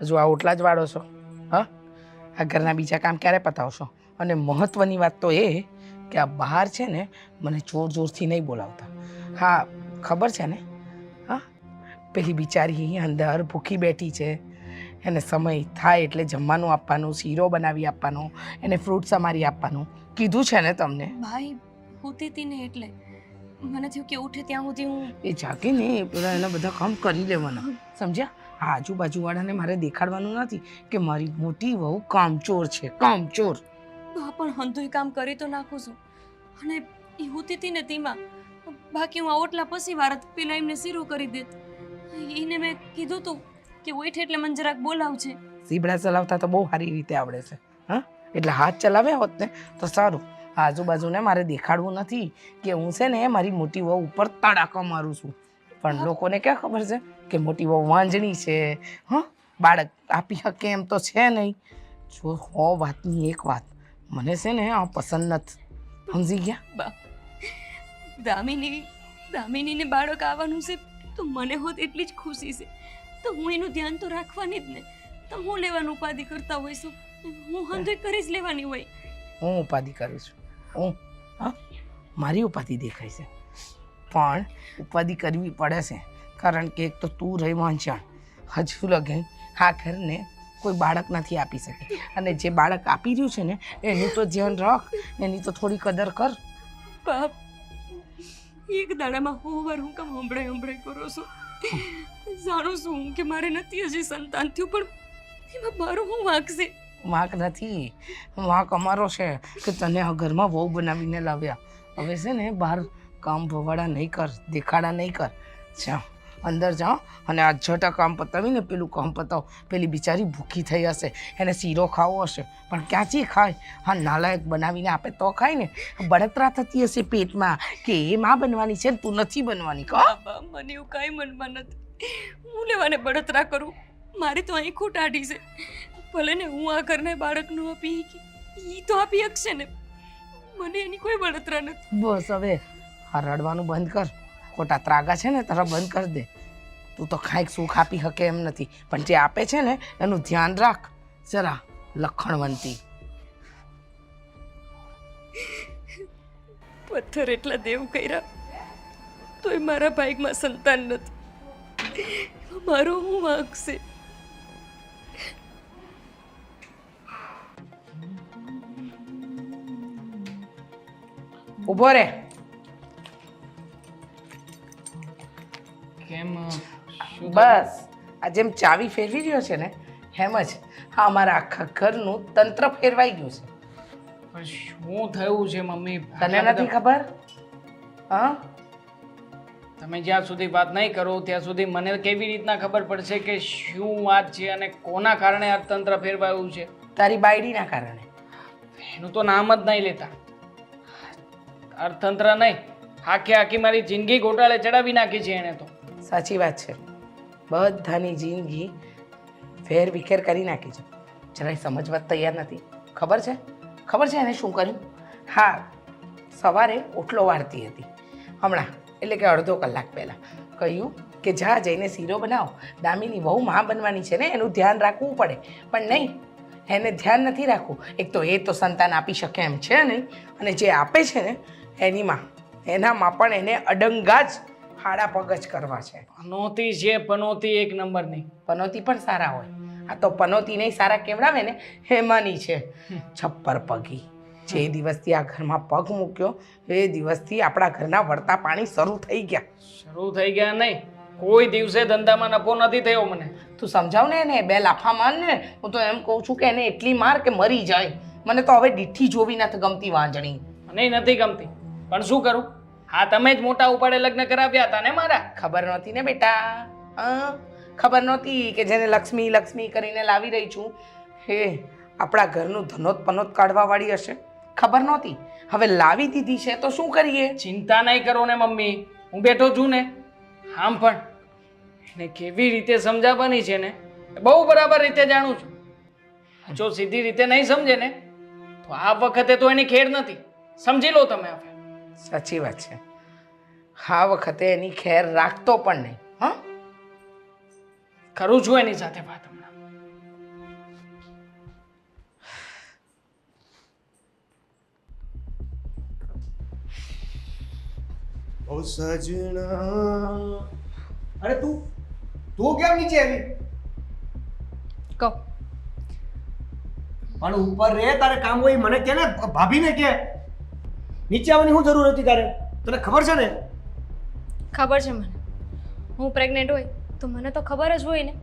હજુ આ ઓટલા જ વાળો છો? હા, આ ઘરના બીજા કામ ક્યારે પતાવશો? અને મહત્ત્વની વાત તો એ કે આ બહાર છે ને મને જોર જોરથી નહીં બોલાવતા. હા, ખબર છે ને? હા, પેલી બિચારી અંદર ભૂખી બેઠી છે, એને સમય થાય એટલે જમવાનું આપવાનું, શીરો બનાવી આપવાનો, એને ફ્રૂટ સમારી આપવાનું કીધું છે ને તમને? ભાઈ હોતી હતી ને એટલે મને થયું કે ઉઠે ત્યાં સુધી હું એ જાગે ને પેલા એના બધા કામ કરી લેવાના, સમજ્યા? આ આજુબાજુવાળાને મારે દેખાડવાનું નથી કે મારી મોટી વહુ કામચોર છે, કામચોર. બા પણ હંધુય કામ કરી તો નાખું છું અને એ હોતી હતી ને તેમાં બાકી હું ઓટલા પછી વારત પેલા એમને શીરો કરી દેત. એને મેં કીધું તું કે ઉઠે એટલે મને જરાક બોલાવજે. સીબડા ચલાવતા તો બહુ સારી રીતે આવડે છે. હા, એટલે હાથ ચલાવ્યા હોત ને તો સારું. આજુબાજુને મારે દેખાડવું નથી કે હું છે ને મારી મોટી વહુ ઉપર તડાકો મારું છું. પણ લોકોને ક્યાં ખબર છે કે મોટી વહુ વાંજણી છે? હા, બાળક આપી શકે એમ તો છે નહીં. જો 100 વાતની એક વાત, મને છે ને આ પસંદ નથી, સમજી ગયા? બા દામિનીને બાળક આવવાનું છે તો મને હોત એટલી જ ખુશી છે, તો હું એનું ધ્યાન તો રાખવાની જ ને. તો હું લેવાનું ઉપાધિ કરતા હોઈશું, હું હંધુય કરી જ લેવાની હોય. હું ઉપાધિ કરું છું? હું? હા, મારી ઉપાધિ દેખાય છે, પણ ઉપાધિ કરવી પડે છે કારણ કે એક તો તું રહી વાંચાણ, હજુ લગે આ ઘરને કોઈ બાળક નથી આપી શકે, અને જે બાળક આપી રહ્યું છે ને એનું તો ધ્યાન રાખ, એની તો થોડી કદર કર. બાપ એક દાડામાં હોવાર હું કામ હંભળાઈ કરો છો? જાણું છું કે મારે નથી હજી સંતાન થયું, પણ એમાં મારું હું વાંક છે? વાંક નથી, વાંક અમારો છે કે તને આ ઘરમાં વહુ બનાવીને લાવ્યા. હવે છે ને બહાર કામ ભવાડા નહીં કર, દેખાડા નહીં કર. જાઓ અંદર જાઓ અને આ જટા કામ પતાવીને પેલું કામ પતાવો. પેલી બિચારી ભૂખી થઈ હશે, એને શીરો ખાવો હશે, પણ ક્યાંથી ખાય? હા, નાલાયક બનાવીને આપે તો ખાય ને. બળતરા થતી હશે પેટમાં કે એ માં બનવાની છે, તું નથી બનવાની. કહો. મને એવું કાંઈ મનમાં નથી. હું લેવાને બળતરા કરું? મારી તો અહીં ખોટ આઢી છે. ભલે ને હું આ ઘરને બાળકનું આપી ઈ તો આપી શકશે ને, મને એની કોઈ બળતરા નથી. બસ હવે આ રડવાનું બંધ કર. ખોટા ત્રાગા છે ને તારા બંધ કરી દે. તું તો કાંઈક સુખ આપી શકે એમ નથી, પણ જે આપે છે ને એનું ધ્યાન રાખ જરા, લખણવંતી. પથ્થર એટલા દેવ કર્યા તોય મારા ભાગમાં સંતાન નથી. મારો હું વાંક છે? ઊભો રે. કેમ? બસ આ જેમ ચાવી ફેરવી રહ્યો છે ને એમ જ હા અમારા આખા ઘરનું તંત્ર ફેરવાઈ ગયું છે. પણ શું થયું છે મમ્મી? તને નથી ખબર? હા, તમે જ્યાં સુધી વાત નહીં કરો ત્યાં સુધી મને કેવી રીતના ખબર પડશે કે શું વાત છે અને કોના કારણે અર્થતંત્ર ફેરવાયું છે? તારી બાયડીના કારણે. એનું તો નામ જ નહીં લેતા. અર્થતંત્ર નહીં, આખી મારી જિંદગી ગોટાળે ચડાવી નાખી છે એણે તો. સાચી વાત છે, બધાની જિંદગી ફેર વિખેર કરી નાખી છે. જરાય સમજવા તૈયાર નથી. ખબર છે? ખબર છે એને શું કર્યું? હા, સવારે ઓટલો વાળતી હતી હમણાં, એટલે કે અડધો કલાક પહેલાં કહ્યું કે જા જઈને શીરો બનાવો, દામિની વહુ માં બનવાની છે ને એનું ધ્યાન રાખવું પડે. પણ નહીં, એને ધ્યાન નથી રાખવું. એક તો એ તો સંતાન આપી શકે એમ છે નહીં, અને જે આપે છે ને એનામાં પણ એને અડંગા જ હાડા પગ જ કરવા છે. પનોતી છે, પનોતી એક નંબરની. પનોતી પણ સારા હોય, આ તો પનોતી નહીં સારા કેવડાવે ને હેમાની છે છપ્પર પગી. જે દિવસથી આ ઘરમાં પગ મૂક્યો એ દિવસથી આપણા ઘરના વળતા પાણી શરૂ થઈ ગયા. શરૂ થઈ ગયા નહીં, કોઈ દિવસે ધંધામાં નફો નથી થયો મને. તું સમજાવ ને એને, બે લાફા માર ને. હું તો એમ કહું છું કે એને એટલી માર કે મરી જાય. મને તો હવે દીઠી જોવી નથી ગમતી વાંજણી. મને નથી ગમતી, પણ શું કરું? હા, તમે જ મોટા ઉપાડે લગ્ન કરાવ્યા હતા ને મારા. ખબર નહોતી ને બેટા, ખબર નહોતી કે જેને લક્ષ્મી લક્ષ્મી કરીને લાવી રહી છું હે આપણા ઘરનું ધનોત પનોત કાઢવા વાળી હશે. ખબર નહોતી, હવે લાવી દીધી છે તો શું કરીએ? ચિંતા નહીં કરો ને મમ્મી, હું બેઠો છું ને. આમ પણ એને કેવી રીતે સમજાવવાની છે ને બહુ બરાબર રીતે જાણું છું. જો સીધી રીતે નહીં સમજે ને તો આ વખતે તો એની ખેર નથી, સમજી લો તમે. હવે સાચી વાત છે, આ વખતે એની ખેર રાખતો પણ નહીં. હા, કરું છું એની સાથે વાત હમણાં. ઓ સજણા, અરે તું તું કેમ નીચે આવી? કહો. પણ ઉપર રે, તારે કામ હોય મને કે ને, ભાભીને કે. નીચે આવવાની શું જરૂર હતી તારે? તને ખબર છે ને? ખબર છે મને. હું પ્રેગ્નેન્ટ હોય તો મને તો ખબર જ હોય ને.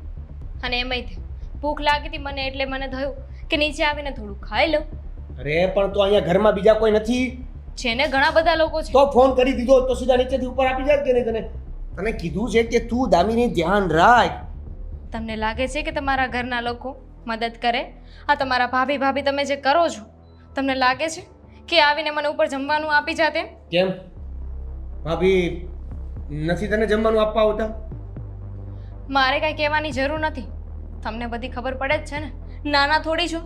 અને એમાંય તે ભૂખ લાગી હતી મને, એટલે મને થયું કે નીચે આવીને થોડું ખાઈ લઉં. અરે પણ તો અહીંયા ઘરમાં બીજા કોઈ નથી? છે ને, ઘણા બધા લોકો છે. તો ફોન કરી દીધો તો સીધા નીચેથી ઉપર આપી જાય કે નહીં? તને કીધું છે કે તું દામિની ધ્યાન રાખ. તમને લાગે છે કે તમારા ઘરના લોકો મદદ કરે? આ તમારા ભાભી ભાભી તમે જે કરો છો, તમને લાગે છે કે આવીને મને ઉપર જમવાનું આપી જાતે? કેમ ભાભી નથી તને જમવાનું આપવા આવતા? મારે કાંઈ કહેવાની જરૂર નથી. તમને બધી ખબર પડે જ છે ને, નાના થોડી છો.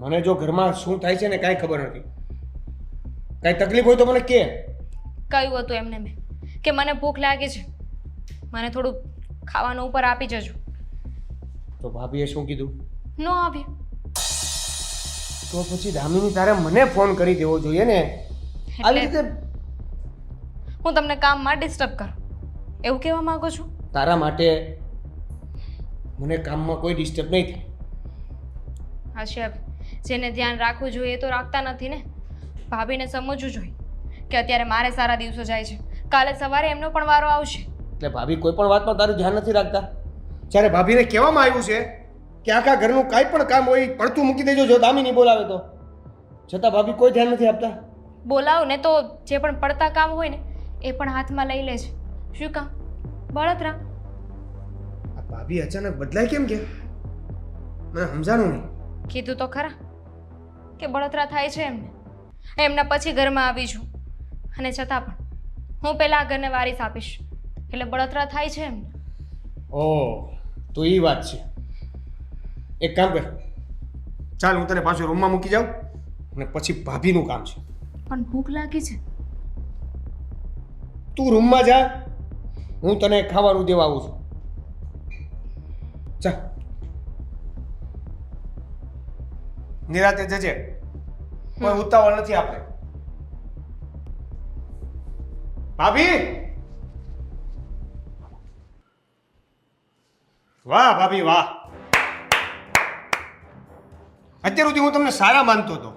મને જો ઘરમાં શું થાય છે ને કાંઈ ખબર નથી. કાંઈ તકલીફ હોય તો મને કે. કહ્યું હતું એમને મેં કે મને ભૂખ લાગી છે, મને થોડું ખાવાનું ઉપર આપી જજો. તો ભાભીએ શું કીધું? ન આવ્યું. તો પછી દામિની તારે મને ફોન કરી દેવો જોઈએ ને. આવી એટલે રીતે હું તમને કામમાં ડિસ્ટર્બ કરું એવું કહેવા માંગો છો? તારા માટે મને કામમાં કોઈ ડિસ્ટર્બ નહીં થાય. હાશિયા, જેને ધ્યાન રાખવું જોઈએ એ તો રાખતા નથી ને. ભાભીને સમજવું જોઈએ કે અત્યારે મારે સારા દિવસો જાય છે, કાલે સવારે એમનો પણ વારો આવશે. એટલે ભાભી કોઈ પણ વાતમાં તારું ધ્યાન નથી રાખતા? જ્યારે ભાભીને કહેવામાં આવ્યું છે કે આખા ઘરનું કાંઈ પણ કામ હોય પડતું મૂકી દેજો જો દામિની બોલાવે તો, છતાં ભાભી કોઈ ધ્યાન નથી આપતા. બોલાવો ને તો જે પણ પડતા કામ હોય ને એ પણ હાથમાં લઈ લે છે. શું કામ? બળતરા. આ ભાભી અચાનક બદલાય કેમ કે? મને સમજાણું નહીં. કીધું તો ખરા કે બળતરા થાય છે એમને. એમના પછી ઘરમાં આવી છું અને છતાં પણ હું પહેલાં આ ઘરને વારીસ આપીશ, એટલે બળતરા થાય છે એમને. ઓહ, તો એ વાત છે. એક કામ કર, ચાલ હું તને પાછું રૂમમાં મૂકી જાઉં અને પછી ભાભીનું કામ છે. પણ ભૂખ લાગી છે. તું રૂમમાં જા, હું તને ખાવાનું દેવા આવું છું. જા, નિરાતે જજે, કોઈ ઉતાવળ નથી આપણે. ભાભી! વાહ ભાભી વાહ! અત્યાર સુધી હું તમને સારા માનતો હતો,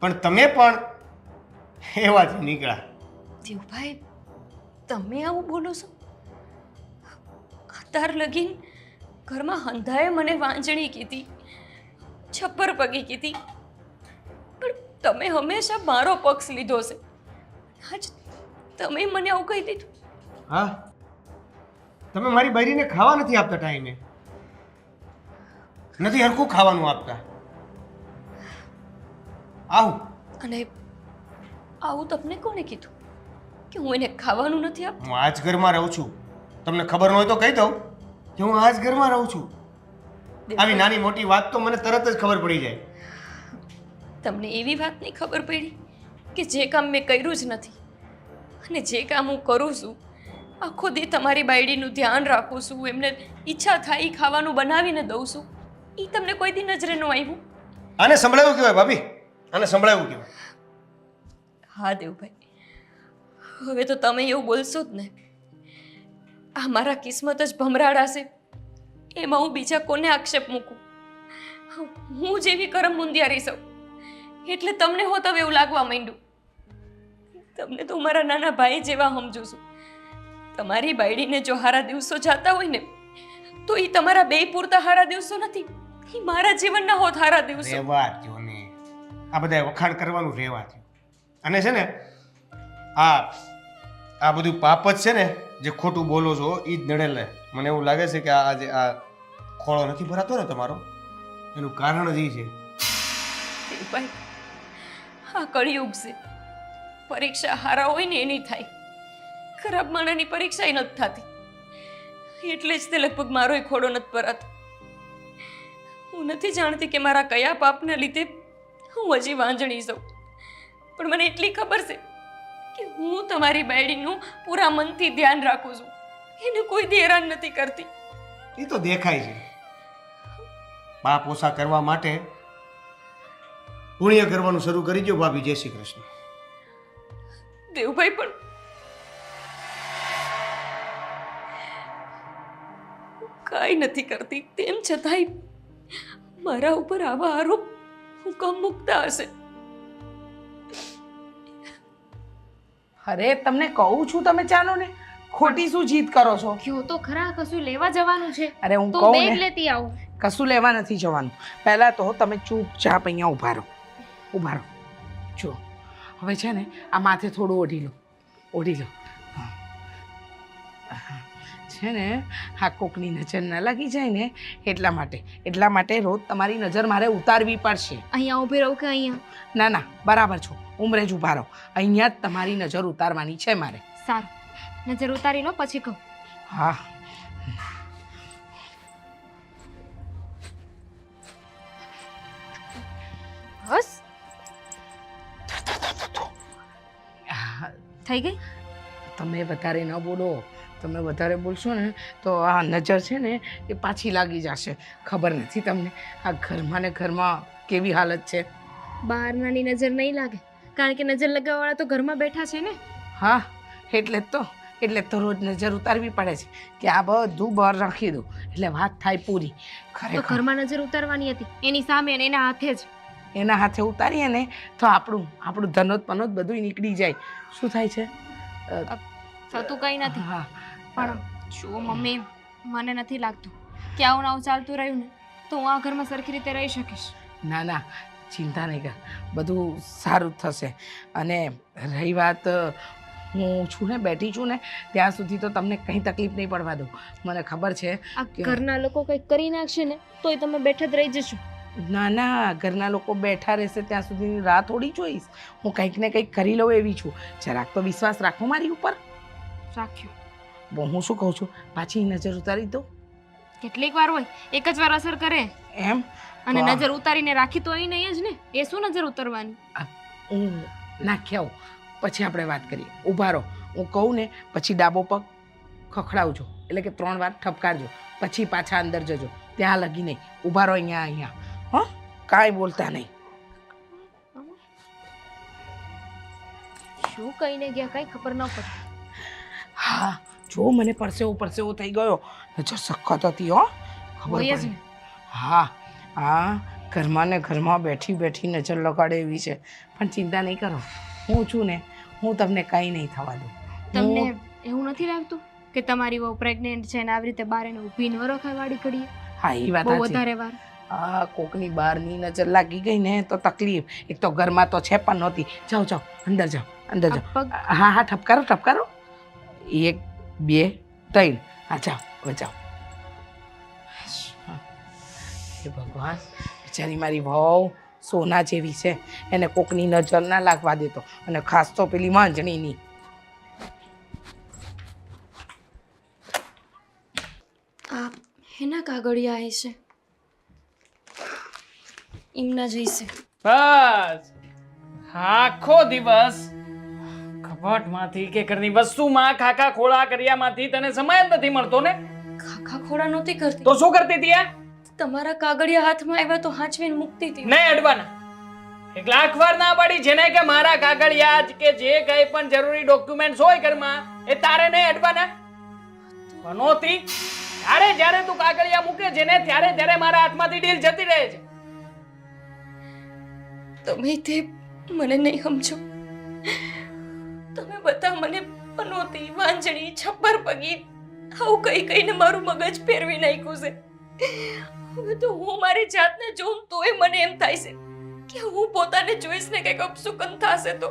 પણ તમે પણ એવા જ નીકળ્યા. દેવભાઈ, તમે આવું બોલો છો? અત્યાર લગીન ઘરમાં હંધાએ મને વાંજણી કીધી, છપ્પર પગી કીધી, પણ તમે હંમેશા મારો પક્ષ લીધો છે. આજ તમે મને આવું કહી દીધું. હા, તમે મારી બૈરીને ખાવા નથી આપતા, ટાઈમે નથી હરખું ખાવાનું આપતા. આવું અને આવું તમને કોણે કીધું કે હું એને ખાવાનું નથી આપતી? હું આ જ ઘરમાં રહું છું. તમને ખબર ન હોય તો કહી દઉં કે હું આ જ ઘરમાં રહું છું. આવી નાની મોટી વાત તો મને તરત જ ખબર પડી જાય. તમને એવી વાતની ખબર પડી કે જે કામ મેં કર્યું જ નથી અને જે કામ હું કરું છું, આખો દી તમારી બાયડીનું ધ્યાન રાખું છું, એમને ઈચ્છા થાય એ ખાવાનું બનાવીને દઉં છું, એ તમને કોઈ દી નજરે ન આવ્યું? આને સંભળાયું કહેવાય ભાભી, આને સંભળાયું કહેવાય. હા દેવભાઈ, હવે તો તમે એવું બોલશો જ ને. આ મારા કિસ્મત જ ભમરાડાશે, એમાં હું બીજા કોને આક્ષેપ મૂકું? હું જેવી કરમ મુંદિયારી સૌ એટલે તમને હોત હવે એવું લાગવા માંડ્યું. તમને તો મારા નાના ભાઈ જેવા સમજુ છું. તમારી બાયડીને જો હારા દિવસો જાતા હોય ને તો એ તમારા બે પૂરતા હારા દિવસો નથી, એ મારા જીવનના હોત હારા દિવસો. રહેવા દ્યો ને, આ બધા વખાણ કરવાનું રહેવા દ્યો. અને છે ને આ બધું પાપ જ છે ને, જે ખોટું બોલો છો એ જ નડેલે. મને એવું લાગે છે કે આ જે આ ખોળો નથી ભરાતો ને તમારો, એનું કારણ જ એ છે. દેવભાઈ, આ કળિયુગ છે. પરીક્ષા હારા હોય ને એની થાય, ખરાબ માણાની પરીક્ષા નથી થતી. એટલે જ તે લગભગ મારો ખોડો નથી ભરાતો. હું નથી જાણતી કે મારા કયા પાપના લીધે હું હજી વાંજણી છું, પણ મને એટલી ખબર છે કે હું તમારી બાયડીનું પૂરા મનથી ધ્યાન રાખું છું, એને કોઈ દી હેરાન નથી કરતી. એ તો દેખાય છે. પાપ ઓછા કરવા માટે પુણ્ય કરવાનું શરૂ કરી દો ભાભી. જય શ્રી કૃષ્ણ. દેવભાઈ પણ કાંઈ નથી કરતી, તેમ છતાંય મારા ઉપર આવા આરોપ હુકમ મૂકતા હશે. અરે તમને કહું છું, તમે ચાલો ને, ખોટી શું જીદ કરો છો? કયો તો ખરા, કશું લેવા જવાનું છે અરે હું તો કહું બેગ ને, લેતી આવું. કશું લેવા નથી જવાનું. પહેલા તો તમે ચૂપચાપ અહીંયા ઊભા રહો, ઊભા રહો. જો હવે છે ને, આ માથે થોડું ઓઢી લો, ઓઢી લો. હા. છે ને, આ કોકની નજર ના લાગી જાય ને એટલા માટે રોજ તમારી નજર મારે ઉતારવી પડશે. અહીંયા ઊભી રહું કે અહીંયા? ના ના, બરાબર છો, ઉમરે જ ઊભા રહો. અહીંયા જ તમારી નજર ઉતારવાની છે મારે. સારું, નજર ઉતારી લો પછી કહું. હા. બસ થઈ ગઈ. તમે વધારે ન બોલો. તમે વધારે બોલશો ને તો આ નજર છે ને એ પાછી લાગી જશે. ખબર નથી તમને આ ઘરમાં ને ઘરમાં કેવી હાલત છે? બહારનાની નજર નહીં લાગે, કારણ કે નજર લગાવવાળા તો ઘરમાં બેઠા છે ને. હા, એટલે જ તો રોજ નજર ઉતારવી પડે છે કે આ બધું બહાર રાખી દો એટલે વાત થાય પૂરી. તો ખરેખર ઘરમાં નજર ઉતારવાની હતી, એની સામે અને એના હાથે જ. એના હાથે ઉતારીએ ને તો આપણું ધનોત પનોત બધું નીકળી જાય. શું થાય છે? થતું કંઈ નથી. હા, પણ જો મમ્મી, મને નથી લાગતું કે આવું આવું ચાલતું રહ્યું ને તો હું આ ઘરમાં સરખી રીતે રહી શકીશ. ના ના, ચિંતા નહીં કર, બધું સારું થશે. અને રહી વાત, હું છું ને, બેઠી છું ને ત્યાં સુધી તો તમને કંઈ તકલીફ નહીં પડવા દઉં. મને ખબર છે આ કે ઘરના લોકો કંઈક કરી નાખશે ને તોય તમે બેઠા જ રહી જશો. ના ના, ઘરના લોકો બેઠા રહેશે ત્યાં સુધીની રાહ થોડી જોઈશ. હું કંઈક ને કંઈક કરી લઉં એવી છું. જરાક તો વિશ્વાસ રાખો મારી ઉપર. રાખ્યો. હું શું કહું છું, પાછી નજર ઉતારી દો. કેટલીક વાર હોય, એક જ વાર અસર કરે. એમ? અને વાહ. નજર ઉતારીને રાખી તો અહીં નહીં જ ને, એ શું નજર ઉતારવાની? હું નાખી આવું પછી આપણે વાત કરીએ. ઊભા રહો, હું કહું ને પછી ડાબો પગ ખખડાવજો, એટલે કે 3 વાર ઠપકારજો, પછી પાછા અંદર જજો. ત્યાં લગી નહીં. ઊભા રહો અહીંયા. હા, કાંઈ બોલતા નહીં. શું કહીને ગયા કઈ ખબર ન પડે. હા, જો મને પરસેવો થઈ ગયો. નજર સખત હતી હો, ખબર હોય જ પડી. ને. હા હા, ઘરમાં ને ઘરમાં બેઠી નજર લગાડે એવી છે. પણ ચિંતા નહીં કરો, હું છું ને, હું તમને કંઈ નહીં થવા દઉં. તમને એવું નથી લાગતું કે તમારી વહુ પ્રેગ્નેન્ટ છે ને આવી રીતે બાર એને ઊભી ન રખાય વાળી ઘડીએ? હા, એ વાત બહુ સાચી. વધારે વાર. આ કોકની બહારની નજર લાગી ગઈ ને તો તકલીફ. એક તો ઘરમાં તો છે પણ નહોતી. જાઓ અંદર જાઓ. આ પગ હા, ઠપકારો. 1 2 3. હા, જાઓ, હવે જાઓ. હે ભગવાન, બિચારી મારી વહુ સોના જેવી છે, એને કોકની નજર ના લાગવા દેતો. અને ખાસ તો પેલી માંજણીની. આ એના કાગળિયા આવે છે, એમના જઈશે. બસ આખો દિવસ કબાટમાંથી કે ઘરની વસ્તુમાં ખાખા ખોળા કર્યામાંથી તને સમય જ નથી મળતો ને. ખાખા ખોડા નહોતી કરતી, તો શું કરતી હતી? તમારા કાગળિયા હાથમાં આવ્યા તો હાંચવીને મૂકતી હતી. નહીં અડવાના. 1,00,000 વાર ના પાડી જેને કે મારા કાગળિયા જ કે જે કઈ પણ જરૂરી ડોક્યુમેન્ટ્સ હોય ઘરમાં એ તારે નહીં અડવાના. બનોતી જ્યારે તું કાગળિયા મૂકે છે ને ત્યારે મારા હાથમાંથી ડીલ જતી રહે છે. તમે તે મને નહીં સમજો. તમે બધા મને પનોતી, વાંજણી, છપ્પર પગી આવું કહીને મારું મગજ ફેરવી નાખ્યું છે. હવે તો હું મારી જાતને જોઉં તોય મને એમ થાય છે કે હું પોતાને જોઈશ ને કંઈક અપશુકન થશે તો,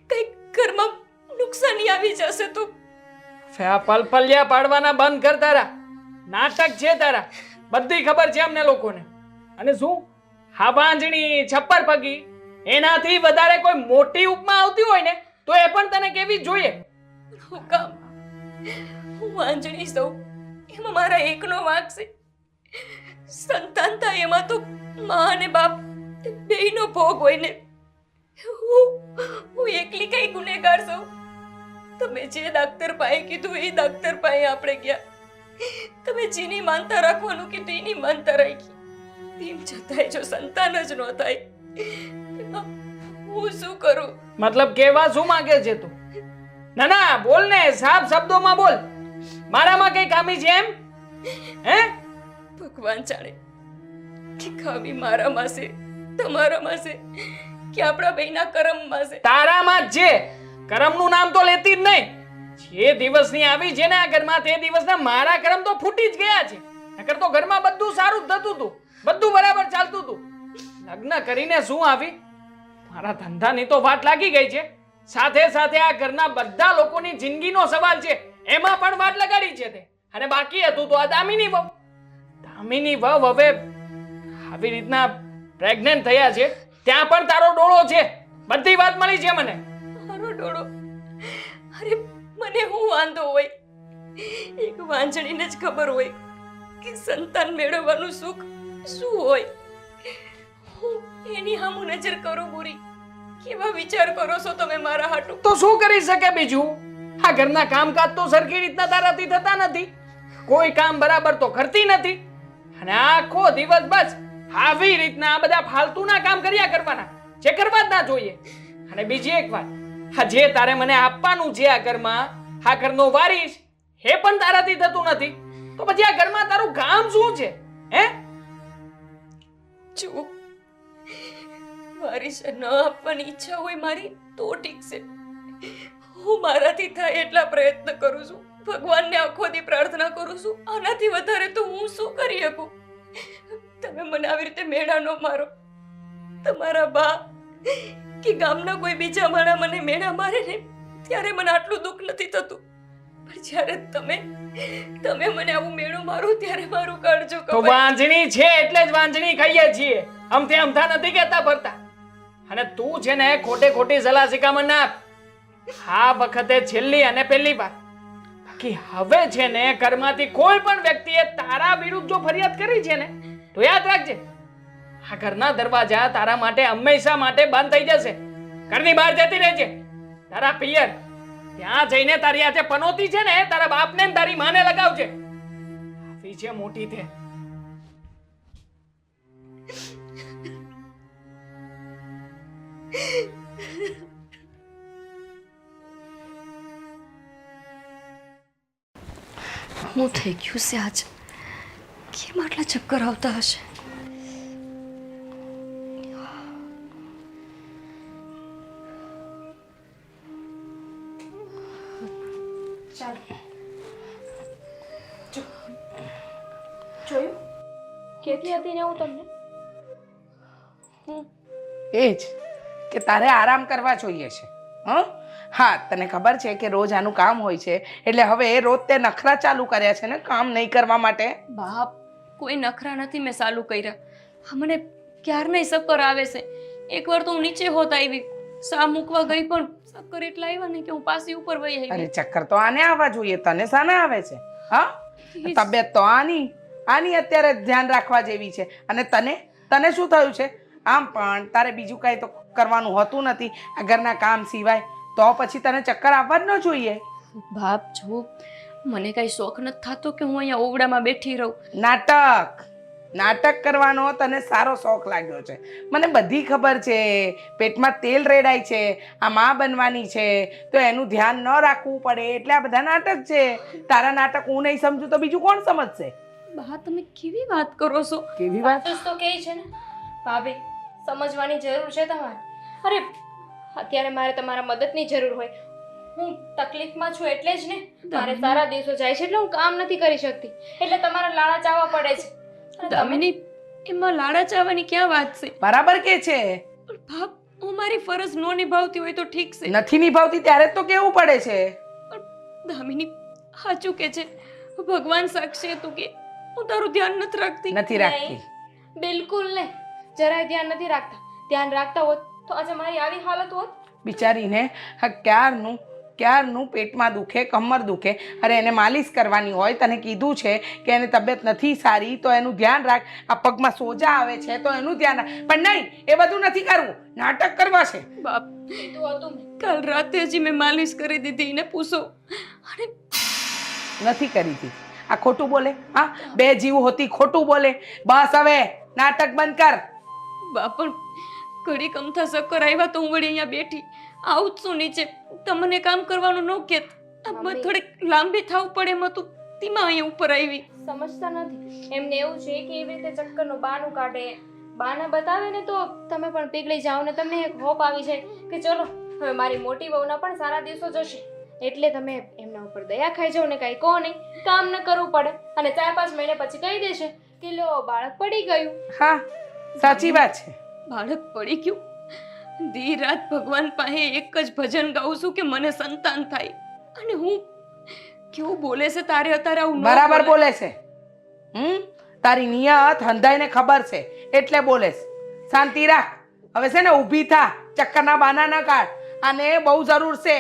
કંઈક ઘરમાં નુકસાની આવી જશે તો. આ પલપલિયા પાડવાના બંધ કર. તારા નાટક છે, તારા બધી ખબર છે અમને લોકોને. અને શું હા વાંજણી, છપ્પર પગી એનાથી વધારે કોઈ મોટી ઉપમા આવતી હોય ને તો એ પણ તને કેવી જ જોઈએ. હું કામ હું વાંજણી સૌ એમાં મારા એકનો વાંક છે. સંતાન થાય એમાં તો મા અને બાપ બેયનો ભોગ હોય ને. હું એકલી કઈ ગુનેગાર છું? તમે જે ડાક્ટર પાસે કીધું એ ડાક્ટર પાસે આપણે ગયા. તમે જેની માનતા રાખવાનું કીધું એની માનતા રાખી. તેમ છતાંય જો સંતાન જ ન થાય, હું શું કરું? મતલબ કેવા શું માંગે છે તું? ના ના બોલ ને, સાફ શબ્દોમાં બોલ. મારામાં કઈ ખામી છે એમ? હે? ભગવાન જાણે કે ખામી મારામાં છે, તમારામાં છે કે આપણા બેયના કર્મમાં છે. તારામાં જ છે. કરમનું નામ તો લેતી જ નહીં. જે દિવસની આવી છે ને આ ઘરમાં, તે દિવસના મારા કરમ તો ફૂટી જ ગયા છે. નકર તો ઘરમાં બધું સારું જ થતું હતું, બધું બરાબર ચાલતું હતું. લગ્ન કરીને શું આવી? મારા ધંધાની તો વાટ લાગી ગઈ છે, સાથે સાથે આ ઘરના બધા લોકોની જિંદગીનો સવાલ છે, એમાં પણ વાટ લગાડી છે તે. અને બાકી હતું તો આ દામિની વહુ. દામિની વહુ હવે આવી રીતના પ્રેગ્નન્ટ થયા છે, ત્યાં પણ તારો ડોળો છે. બધી વાત મળી છે મને. મારો ડોળો? અરે મને હું વાંધો હોય? એક વાંજણીને જ ખબર હોય કે સંતાન મેળવવાનું સુખ શું હોય. હું એની સામું નજર કરું બુરી? કેવા વિચાર કરો છો તમે મારા હાટુ? તો શું કરી શકે બીજું? આ ઘરના કામકાજ તો સરખી રીતના તારાથી થતા નથી, કોઈ કામ બરાબર તો કરતી નથી, અને આખો દિવસ બસ આવી રીતના આ બધા ફાલતુના કામ કર્યા કરવાના, જે કરવા જ ના જોઈએ. અને બીજી એક વાત, આ જે તારે મને આપવાનું છે આ ઘરમાં, આ ઘરનો વારીસ, એ પણ તારાથી થતું નથી, તો પછી આ ઘરમાં તારું કામ શું છે? હે? જો વારીસ ન આપવાની ઈચ્છા હોય મારી તો ઠીક છે. હું મારાથી થાય એટલા પ્રયત્ન કરું છું, ભગવાનને આખો દી પ્રાર્થના કરું છું. આનાથી વધારે તો હું શું કરી શકું? તમે મને આવી રીતે મેળા ન મારો. તમારા બા કે ગામના કોઈ બીજા માણા મને મેળા મારે ને ત્યારે મને આટલું દુઃખ નથી થતું, પણ જ્યારે તમે મને આવું મેળું મારો ત્યારે મારું કાળજો તો વાંજણી છે એટલે જ વાંજણી ખાઈએ છીએ, અમથે અમથા નથી કહેતા ફરતા. અને તું છે ને ખોટે ખોટી સલાહ શિખામણ ના આપ. આ વખતે છેલ્લી અને પહેલી વાર. બાકી હવે છે ને ઘરમાંથી કોઈ પણ વ્યક્તિએ તારા વિરુદ્ધ જો ફરિયાદ કરી છે ને તો યાદ રાખજે, આ ઘરના દરવાજા તારા માટે હંમેશા માટે બંધ થઈ જશે. ઘરની બહાર જતી રહેજે, તારા પિયર ત્યાં જઈને તારી આજે પનોતી છે ને તારા બાપને ને તારી માને લગાવજે. આવી છે મોટી તે. હું થઈ ગયું છે આજ? કેમ આટલા ચક્કર આવતા હશે? જોયું કેતી હતી ને હું તમને? એ જ કે તારે આરામ કરવા જોઈએ છે. હા, તને ખબર છે કે રોજ આનું કામ હોય છે, એટલે હવે એ રોજ તે નખરા ચાલુ કર્યા છે ને કામ નહીં કરવા માટે. બાપ, કોઈ નખરા નથી મેં ચાલુ કર્યા. હા, મને ક્યારનાય ચક્કર આવે છે. એકવાર તો હું નીચે હોત આવી, સા મૂકવા ગઈ પણ ચક્કર એટલા આવ્યા ને કે હું પાછી ઉપર વહી આવી. અરે ચક્કર તો આને આવવા જોઈએ, તને શાના આવે છે? હા, તબિયત તો આની અત્યારે ધ્યાન રાખવા જેવી છે. અને તને શું થયું છે? આમ પણ તારે બીજું કાંઈ તો કરવાનું હોતું નથી આ ઘરના કામ સિવાય, તો પછી તને ચક્કર આવવા જ ન જોઈએ. બાપ જો, મને કઈ શોખ નથી થતો કે હું અહીંયા ઓવડામાં બેઠી રહું. નાટક કરવાનો તને સારો શોખ લાગ્યો છે, મને બધી ખબર છે. પેટમાં તેલ રેડાય છે, આ માં બનવાની છે, તો એનું ધ્યાન ન રાખવું પડે એટલે આ બધા નાટક છે. તારા નાટક હું નહીં સમજું તો બીજું કોણ સમજશે? બા, તમે કેવી વાત કરો છો? કેવી વાત? તો કે છે ને ભાભી, સમજવાની જરૂર છે તમારે. અરે અત્યારે મારે તમારા મદદની જરૂર હોય, હું તકલીફમાં છું એટલે જ ને. મારે સારા દિવસો જાય છે એટલે હું કામ નથી કરી શકતી, એટલે તમારા લાડા ચાવવા પડે છે. દામિની, એમાં લાડા ચાવવાની ક્યાં વાત છે? બરાબર કે છે. પણ બાપ, હું મારી ફરજ નો નિભાવતી હોય તો ઠીક છે. નથી નિભાવતી ત્યારે જ તો કેવું પડે છે. પણ દામિની સાચું કે છે, ભગવાન સાક્ષી હતું કે હું તારું ધ્યાન નથી રાખતી. નથી રાખતી. બિલકુલ નહીં, જરાય ધ્યાન નથી રાખતા. ધ્યાન રાખતા હોત તો આજે મારી આવી હાલત હોત. બિચારીને ક્યારનું પેટમાં દુખે, કમર દુખે, અરે એને માલિશ કરવાની હોય. તને કીધું છે કે એને તબિયત નથી સારી તો એનું ધ્યાન રાખ. આ પગમાં સોજા આવે છે તો એનું ધ્યાન રાખ. પણ નહીં, એ બધું નથી કરવું, નાટક કરવા છે. બાપ, કીધું હતું મેં. કાલ રાતે હજી મેં માલિશ કરી દીધી ને પૂછો. અને નથી કરી દીધી. આ ખોટું બોલે? હા, બે જીવ હોતી ખોટું બોલે. બસ હવે નાટક બંધ કર. બાપ, પણ ઘડી કમથા ચક્કર આવ્યા તો હું વળી અહીંયા બેઠી આવું જ શું નીચે તમને કામ કરવાનું ન કેત મમ્મી. થોડીક લાંબી થવું પડે એમ હતું તેમાં અહીંયા ઉપર આવી સમજતા નથી એમને એવું છે કે એવી રીતે ચક્કરનું બહાનું કાઢે બહાના બતાવે ને તો તમે પણ પીગળી જાઓ ને તમને એક હોપ આવી જાય કે ચલો હવે મારી મોટી વહુના પણ સારા દિવસો જશે એટલે તમે એમના ઉપર દયા ખાઈ જાઓ ને કાંઈ કહો નહીં કામ ન કરવું પડે અને 4-5 મહિને પછી કહી દેશે કે લો બાળક પડી ગયું હા સાચી વાત છે. બાળક પડી ગયું દી રાત ભગવાન પાસે એક જ ભજન ગાઉં છું કે મને સંતાન થાય અને હું કેવું બોલે છે તારે અત્યારે આવું ન બરાબર બોલે. બોલે છે. તારી નિયત હંધાઈને ખબર છે એટલે બોલે છે. શાંતિ રાખ. હવે છે ને ઊભી થા, ચક્કરના બાના ન કાઢ. આને બહુ જરૂર છે.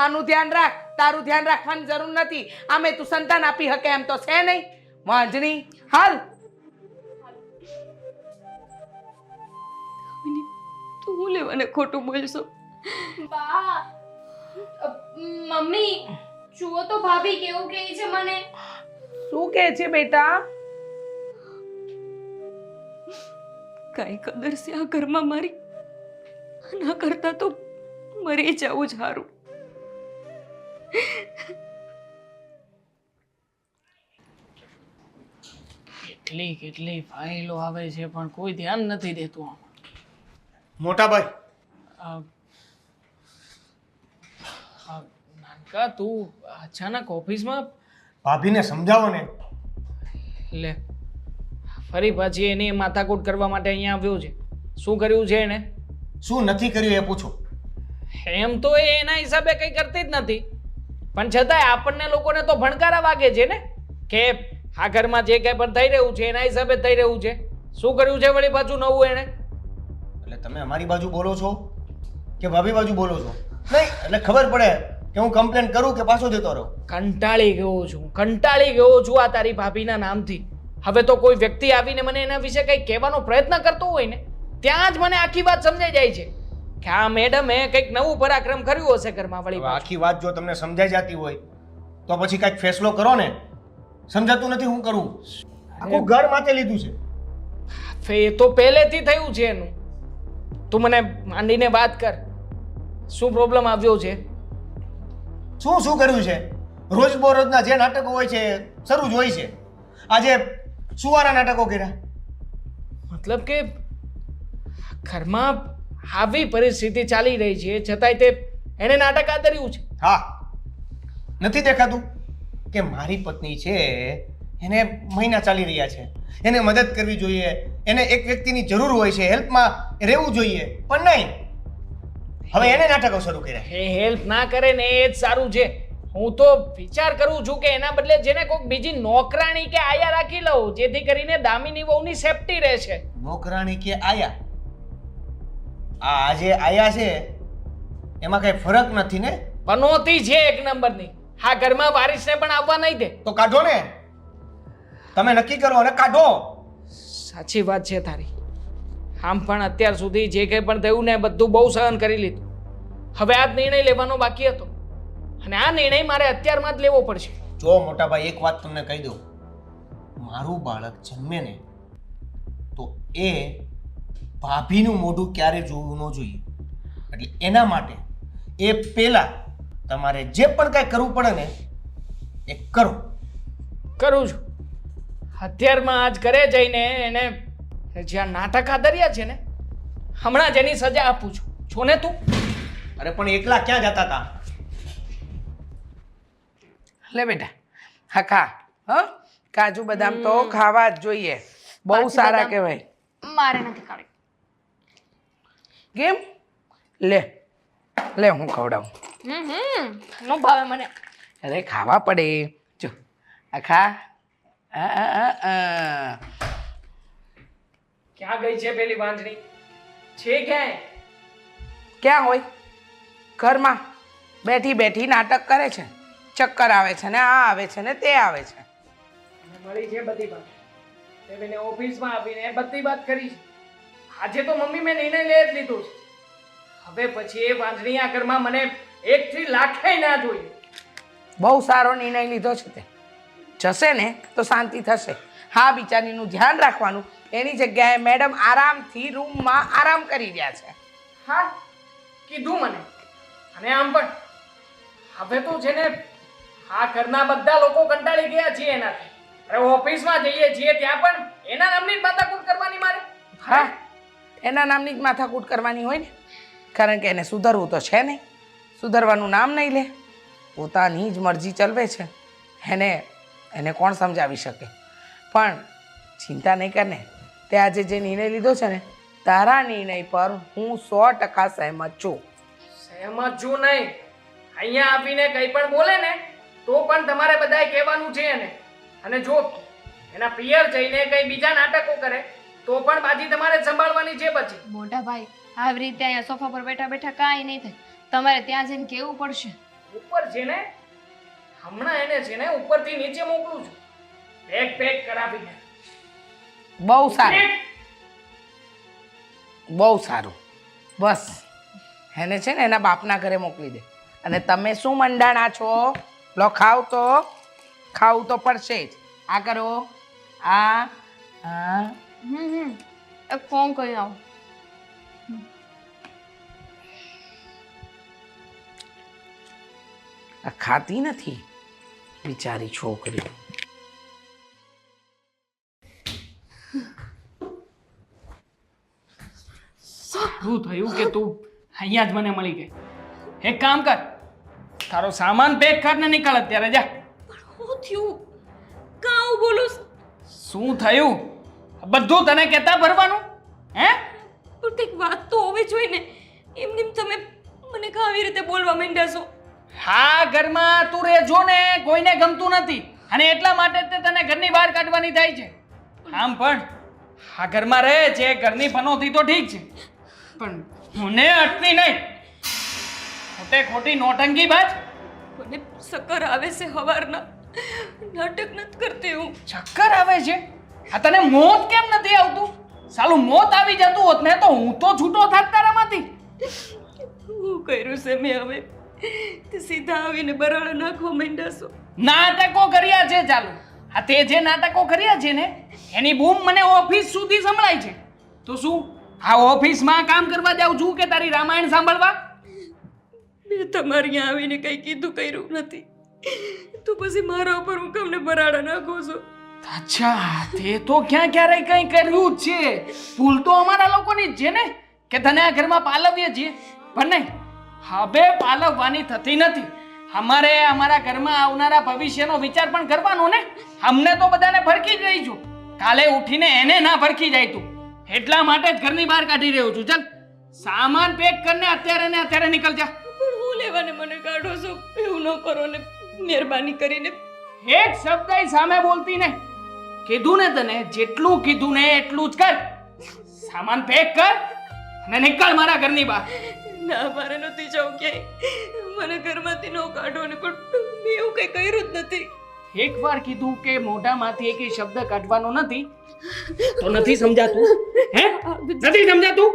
આનું ધ્યાન રાખ. તારું ધ્યાન રાખવાની જરૂર નથી. આમે તું સંતાન આપી શકે એમ તો છે નહીં. વાંજણી હાલ. તું હું લેવાને ખોટું બોલશો બા મમ્મી જુઓ તો ભાભી કેવું કહે છે મને શું કહે છે બેટા? કાંઈ કદર છે આ ઘરમાં મારી ના કરતા તો મરી જવું જ સારું. કેટલી ફાઇલો આવે છે પણ કોઈ ધ્યાન નથી દેતું આમાં. મોટા ભાઈ નાનકા તું અચાનક ઓફિસમાં ભાભીને સમજાવો ને. લે ફરી પાછી એની માથાકૂટ કરવા માટે અહીંયા આવ્યો છે. શું કર્યું છે એને? શું નથી કર્યું એ પૂછો. એમ તો એ એના હિસાબે કંઈ કરતી જ નથી પણ છતાંય આપણને લોકોને તો ભણકારા વાગે છે ને કે આ ઘરમાં જે કંઈ પણ થઈ રહ્યું છે એના હિસાબે થઈ રહ્યું છે. શું કર્યું છે વળી પાછું નવું એને? એટલે તમે અમારી બાજુ બોલો છો કે ભાભી બાજુ બોલો છો? નહીં એટલે ખબર પડે કે હું કમ્પ્લેન કરું કે પાછો જતો રહું. કંટાળી ગયો છું આ તારી ભાભીના નામથી. હવે તો કોઈ વ્યક્તિ આવીને મને એના વિશે કંઈ કહેવાનો પ્રયત્ન કરતો હોય ને ત્યાં જ મને આખી વાત સમજાઈ જાય છે કે આ મેડમે કંઈક નવું પરાક્રમ કર્યું હશે ઘરમાં વળી હવે પાછું. આખી વાત જો તમને સમજાઈ જતી હોય તો પછી કાંઈક ફેસલો કરો ને. સમજાતું નથી હું કરું. આખું ઘર માથે લીધું છે. એ તો પહેલેથી થયું છે એનું. તું મને માંડીને વાત કર. શું પ્રોબ્લેમ આવ્યો છે? શું કર્યું છે? રોજબરોજના જે નાટકો હોય છે શરૂ જ હોય છે. આજે સુવાના નાટકો કર્યા. મતલબ કે ઘરમાં આવી પરિસ્થિતિ ચાલી રહી છે છતાંય તે એને નાટક આદર્યું છે. હા, નથી દેખાતું કે મારી પત્ની છે એને મહિના ચાલી રહ્યા છે, એને મદદ કરવી જોઈએ, એને એક વ્યક્તિની જરૂર હોય છે, હેલ્પમાં રહેવું જોઈએ, પણ નહીં. હવે એને નાટકો શરૂ કર્યા. એ હેલ્પ ના કરે ને એ જ સારું છે. હું તો વિચાર કરું છું કે એના બદલે જેને કોઈક બીજી નોકરાણી કે આયા રાખી લઉં જેથી કરીને દામિની વહુની સેફટી રહેશે. નોકરાણી કે આયા? આ આજે આયા છે એમાં કઈ ફરક નથી ને? પનોતી છે એક નંબરની. હા, ઘરમાં વારિસને પણ આવવા નહીં દે. તો કાઢો ને. તમે નક્કી કરો અને કાઢો. સાચી વાત છે તારી. આમ પણ અત્યાર સુધી જે કંઈ પણ થયું ને બધું બહુ સહન કરી લીધું. હવે આ જ નિર્ણય લેવાનો બાકી હતો અને આ નિર્ણય મારે અત્યારમાં જ લેવો પડશે. જો મોટા ભાઈ, એક વાત તમને કહી દઉં. મારું બાળક જન્મે ને તો એ ભાભીનું મોઢું ક્યારે જોવું ન જોઈએ. એટલે એના માટે એ પહેલા તમારે જે પણ કાંઈ કરવું પડે ને એ કરો. કરું છું. અત્યારમાં આજ ઘરે જઈને એને જ્યાં નાટક આદર્યા છે ને હમણાં જ એની સજા આપું છું. છો ને તું? અરે પણ એકલા ક્યાં જતા હતા? લે બેટા હા ખા. હ કાજુ બદામ તો ખાવા જ જોઈએ. બહુ કાજુ સારા બદામ. કહેવાય. મારે નથી ખાવી. કેમ? લે હું ખવડાવું. નો ભાવે મને. અરે ખાવા પડે. જો આ ખા. ક્યાં ગઈ છે પેલી વાંજણી? છે ક્યાંય? ક્યાં હોય? ઘરમાં બેઠી બેઠી નાટક કરે છે. ચક્કર આવે છે ને આ આવે છે ને તે આવે છે. મને મળી છે બધી વાત. તેને ઓફિસમાં આવીને બધી વાત કરી છે. આજે તો મમ્મી મેં નિર્ણય લઈ જ લીધો છે. હવે પછી એ વાંજણી આ ઘરમાં મને 1 થી લાખે ના જોઈએ. બહુ સારો નિર્ણય લીધો છે તે. જશે ને તો શાંતિ થશે. હા, બિચારીનું ધ્યાન રાખવાનું એની જગ્યાએ મેડમ આરામથી રૂમમાં આરામ કરી રહ્યા છે. હા કીધું મને. અને આમ પણ હવે તો છે ને આ ઘરના બધા લોકો કંટાળી ગયા છીએ એનાથી. અરે ઓફિસમાં જઈએ છીએ ત્યાં પણ એના નામની જ માથાકૂટ કરવાની મારે. હા, એના નામની જ માથાકૂટ કરવાની હોય ને, કારણ કે એને સુધરવું તો છે નહીં. સુધરવાનું નામ નહીં લે, પોતાની જ મરજી ચલાવે છે. એને કોણ સમજાવી શકે? પણ ચિંતા નહીં કરને, તે આજે જે નિર્ણય લીધો છે ને, તારા નિર્ણય પર હું 100% સહેમત છું. સહેમત છું નહીં. અહીંયા આવીને કંઈ પણ બોલે ને તો પણ તમારે બધાએ કહેવાનું છે એને. અને જો એના પિયર જઈને કંઈ બીજા નાટકો કરે તો પણ બાજી તમારે જ સંભાળવાની છે પછી. મોટા ભાઈ આવી રીતે અહીંયા સોફા પર બેઠા બેઠા કાંઈ નહીં થાય. તમારે ત્યાં જઈને કહેવું પડશે. ઉપર છે ને હમણાં એને છે ને ઉપરથી નીચે મોકલું છું. પેક કરાવીને. બહુ સારું, બહુ સારું. બસ એને છે ને એના બાપના ઘરે મોકલી દે. અને તમે શું મંડાણા છો? લો ખાવ તો, ખાવું તો પડશે જ. આ કરો, આ એક ફોન કરી આવો. આ ખાતી નથી બિચારી છોકરી. શું થયું કે તું અહીંયા જ મને મળી ગઈ? એક કામ કર, તારો સામાન પેક કરીને નીકળ અત્યારે જા. શું થયું? કાં આવું બોલો છો? શું થયું? બધું તને કહેતા ભરવાનું હે? પણ કંઈક વાત તો હોવી જોઈએ ને. એમ નેમ તમે મને કાં આવી રીતે બોલવા માંડ્યા છો? હા, ઘરમાં તું રહેજો ને કોઈને ગમતું નથી અને એટલા માટે જ તે તને ઘરની બહાર કાઢવાની થાય છે. આમ પણ આ ઘરમાં રહે છે, ઘરની પનોતી તો ઠીક છે, પણ મને અટતી નહીં. ખોટી નોટંકી બાજ. મને ચક્કર આવે છે સવારના. નાટક નથી કરતી હું. ચક્કર આવે છે? આ તને મોત કેમ નથી આવતું? સાલું મોત આવી જતું હોત ને તો હું તો છૂટો થાત તારામાંથી. શું કર્યું છે મેં હવે? તે સીધા આવીને બરાડા નાખવા માંડ્યા છો. નાટકો કર્યા છે. ચાલુ આ તે જે નાટકો કર્યા છે ને એની બૂમ મને ઓફિસ સુધી સંભળાય છે. તો શું આ ઓફિસમાં કામ કરવા જાઉં છું કે તારી રામાયણ સાંભળવા? મેં તમારે અહીંયા આવીને કંઈ કીધું કર્યું નથી, તો પછી મારા ઉપર હું તમને બરાડા નાખો છો. અચ્છા, તે તો ક્યારેય કંઈ કર્યું જ છે. ભૂલ તો અમારા લોકોની જ છે ને કે તને આ ઘરમાં પાલવીએ છીએ, પણ નહીં હવે પાલવવાની થતી નથી. અમારે અમારા ઘરમાં આવનારા ભવિષ્યનો વિચાર પણ કરવાનો ને. અમને તો બધાને ભડકી જ રહી છું. કાલે ઉઠીને એને ના ભડકી જાય તું, એટલા માટે જ ઘરની બહાર કાઢી રહ્યો છું. ચાલ સામાન પેક કરીને અત્યારે ને અત્યારે નીકળ જા. પણ હું લેવાને મને કાઢો છો? એવું ન કરો ને, મહેરબાની કરીને. એક શબ્દ સામે બોલતી નહીં. કીધું ને તને, જેટલું કીધું ને એટલું જ કર. સામાન પેક કર અને નીકળ મારા ઘરની બહાર. ના, મારે નથી જવું ક્યાંય. મને ઘરમાંથી ન કાઢો ને, પણ મેં એવું કંઈ કર્યું જ નથી. એકવાર કીધું કે મોઢામાંથી એક શબ્દ કાઢવાનો નથી તો નથી સમજાતું? હે, નથી સમજાતું?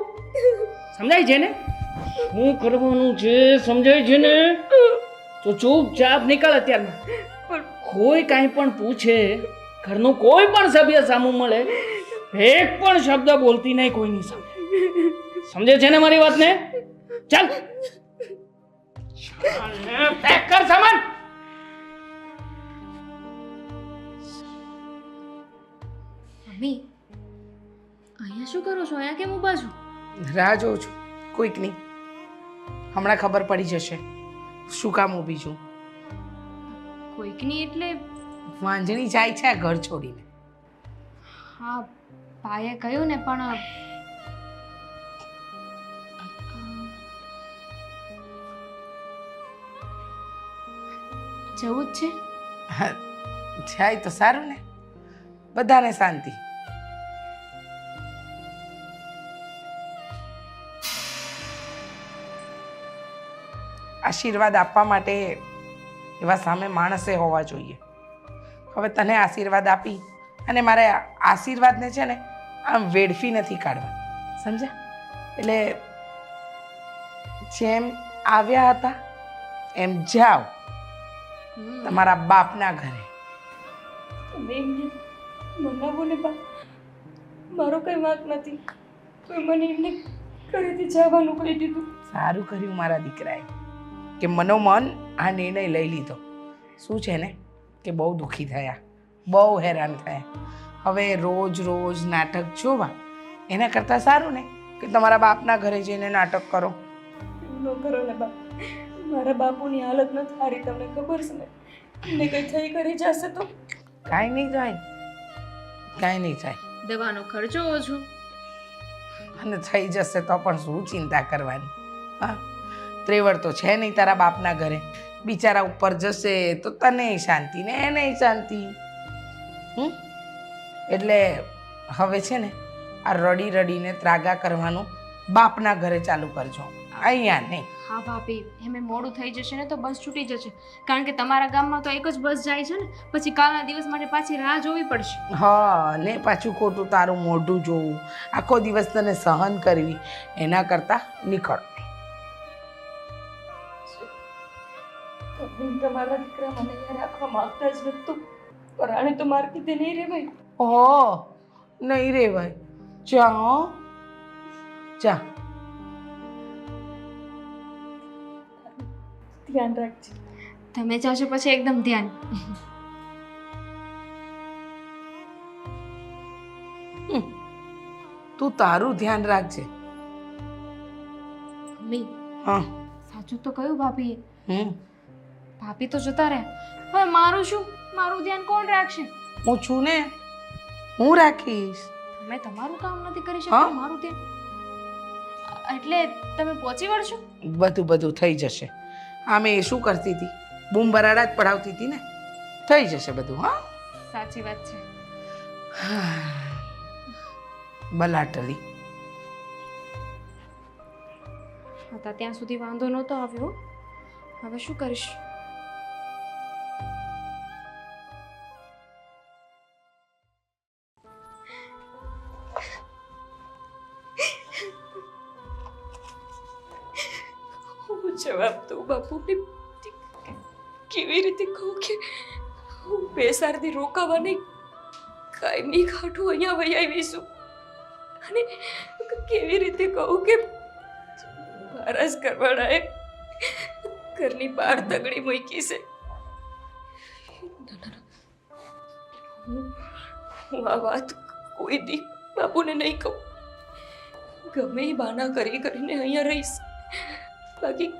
સમજાય છે ને શું કરવાનું છે? સમજાય છે ને? તો ચૂપચાપ નીકળ અત્યારમાં. પણ કોઈ કાંઈ પણ પૂછે, ઘરનું કોઈ પણ સભ્ય સામું મળે, એક પણ શબ્દ બોલતી નહીં કોઈની સામે. સમજે છે ને મારી વાતને? ચાલ પેક કર સામાન. મમ્મી, અહીંયા શું કરો છો? અહીંયા કેમ ઊભા છો? રાહ જોઉં છું કોઈકની. હમણાં ખબર પડી જશે શું કામ ઊભી છું. કોઈકની એટલે? વાંજણી જાય છે આ ઘર છોડીને. હા, ભાઈએ કહ્યું ને, પણ જવું જ છે. હા, જાય તો સારું ને, બધાને શાંતિ. આશીર્વાદ આપવા માટે એવા સામે માણસે હોવા જોઈએ. હવે તને આશીર્વાદ આપી અને મારે આશીર્વાદને છે ને આમ વેડફી નથી કાઢવા, સમજ્યા? એટલે જેમ આવ્યા હતા એમ જાઓ તમારા બાપના ઘરે. તમે એમને મનાવો ને બા. મારો કંઈ વાંક નથી, તો મને એમને ઘરેથી જવાનું કહી દીધું. સારું કર્યું મારા દીકરાએ કે મનોમન આ નિર્ણય લઈ લીધો. શું છે ને કે બહુ દુઃખી થયા, બહુ હેરાન થયા. હવે રોજ રોજ નાટક જોવા એના કરતાં સારું ને કે તમારા બાપના ઘરે જઈને નાટક કરો. ન કરો ને બા, મારા બાપુની હાલત નથી સારી, તમને ખબર છે ને. એમને કંઈ થઈ કરી જશે તો કાંઈ નહીં થાય, કાંઈ નહીં થાય. દવાનો ખર્ચો ઓછો. અને થઈ જશે તો પણ શું ચિંતા કરવાની? હા, ત્રેવડ તો છે નહીં તારા બાપના ઘરે. બિચારા ઉપર જશે તો તને શાંતિ ને એને શાંતિ. એટલે હવે છે ને આ રડી રડીને ત્રાગા કરવાનું બાપના ઘરે ચાલુ કરજો, અહીંયા નહીં. હા ભાભી, એમે મોડું થઈ જશે ને તો બસ છૂટી જશે, કારણ કે તમારા ગામમાં તો એક જ બસ જાય છે ને, પછી કાલના દિવસ માટે પાછી રાહ જોવી પડશે. હા, ને પાછું ખોટું તારું મોઢું જોવું, આખો દિવસ તને સહન કરવી, એના કરતાં નીકળ. તમારા દીકરા મને અહીંયા રાખવા માંગતા જ નતું, પરાણે તો મારે કીધે નહીં રહેવાય. ઓહ, નહીં રેવાય. જા હો, જા. ધ્યાન રાખજે. તમે જાશો પછી એકદમ ધ્યાન. તું તારું ધ્યાન રાખજે. મમ્મી, હા. સાચું તો કયું ભાભીએ? હમ ભાભી તો જતા રહ્યા, હવે મારું શું? મારું ધ્યાન કોણ રાખશે? હું છું ને, હું રાખીશ. તમે તમારું કામ નથી કરી હા? શકતા, મારું ધ્યાન એટલે તમે પહોંચી વળશો? બધું થઈ જશે. આમે એ શું કરતી હતી? બૂમ બરાડા જ પડાવતી હતી ને. થઈ જશે બધું. હા, સાચી વાત છે. બલાટલી હતા ત્યાં સુધી વાંધો નહોતો આવ્યો, હવે શું કરીશ? હું જવાબ દઉં બાપુને? કેવી રીતે કહું કે હું બેસારથી રોકાવા નહીં, કાયમી ખાટું અહીંયા વહી આવીશું? અને કેવી રીતે કહું કે મારા જ ઘરવાળાએ ઘરની બહાર તગડી મૂકી છે? હું આ વાત કોઈ દી બાપુને નહીં કહું. ગમે એ બહાના કરીને અહીંયા રહીશ, બાકી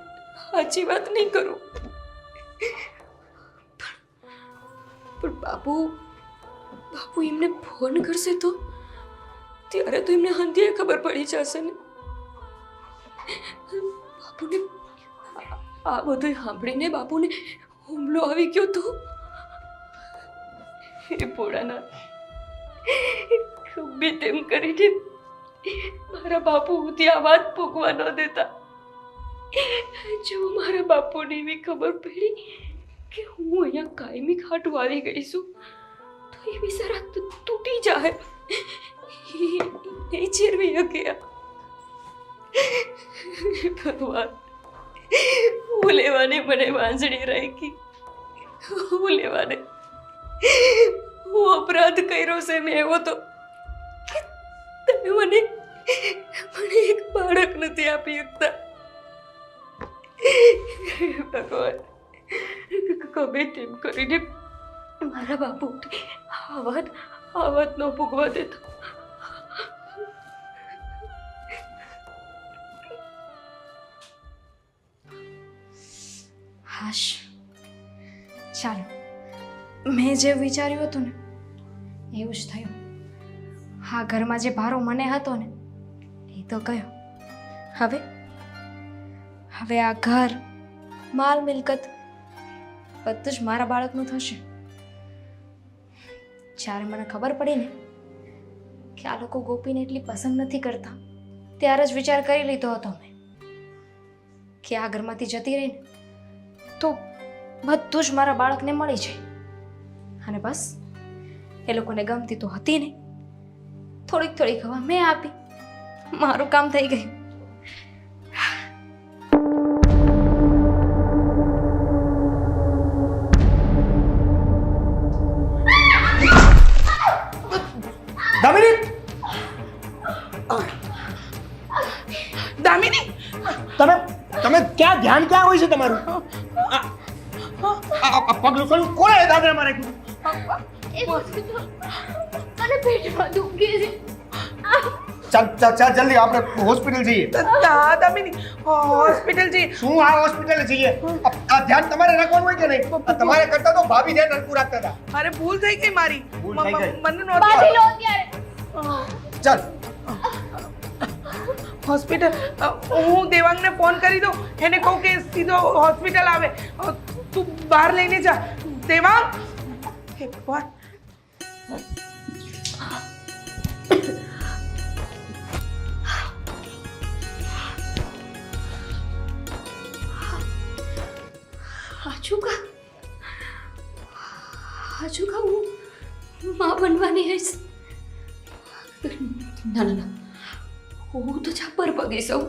સાચી વાત નહીં કરું. પણ બાપુ એમને ફોન કરશે તો ત્યારે તો એમને હંધીએ ખબર પડી જશે ને. બાપુને આ બધું સાંભળીને બાપુને હુમલો આવી ગયો તો હે ભોળાનાથ, ગમે તેમ કરીને મારા બાપુ સુધી આ વાત ભોગવા ન દેતા. જો મારા બાપુને એવી ખબર પડી કે હું અહીંયા કાયમી ખાટું આવી ગઈ છું તો એ બિચારા તૂટી જાય, નહીં ચેરવી શકે. ભગવાન, હું લેવાને મને વાંસળી રાખી, હું લેવાને હું અપરાધ કર્યો છે મેં એવો તો કે તમે મને એક બાળક નથી આપી શકતા. ભગવાન, ગમે તેમ કરીને મારા બાપુ આ વાત ન ભોગવા દેતા. હાશ, ચાલો, મેં જે વિચાર્યું હતું ને એવું જ થયું. હા, ઘરમાં જે ભારો મને હતો ને એ તો ગયો. હવે આ ઘર, માલ મિલકત બધું જ મારા બાળકનું થશે. જ્યારે મને ખબર પડી ને કે આ લોકો ગોપીને એટલી પસંદ નથી કરતા, ત્યારે જ વિચાર કરી લીધો હતો મેં કે આ ઘરમાંથી જતી રહીને તો બધું જ મારા બાળકને મળી જાય. અને બસ એ લોકોને ગમતી તો હતી નહીં, થોડીક હવા મેં આપી, મારું કામ થઈ ગયું. દામિની, તમે તમે ક્યાં ધ્યાન ક્યાં હોય છે તમારું આ પગ લૂછવાનું કોણે દાદા મારે મને પેટમાં દુખે છે. ચાલ ચાલ ચાલ જલ્દી આપણે હોસ્પિટલ જઈએ. દામિની હોસ્પિટલ જઈએ. શું આ હોસ્પિટલ જઈએ? આ ધ્યાન તમારે રાખવાનું હોય કે નહીં? આ તમારે કરતા તો ભાભી ધ્યાન રાખવું રાખતા હતા. અરે ભૂલ થઈ ગઈ મારી. ભૂલ થઈ ગઈ. મને નહોતું બાંધી લો આવડતું. અત્યારે. ચાલ હોસ્પિટલ હું દેવાંગને ફોન કરી દઉં, એને કહું કે સીધો હોસ્પિટલ આવે. તું બહાર લઈને જા. દેવાંગ હે ભગવાન. આજુકા હું માં બનવાની હઈશ. ના ના ના, હું તો છાપર પગી સૌ,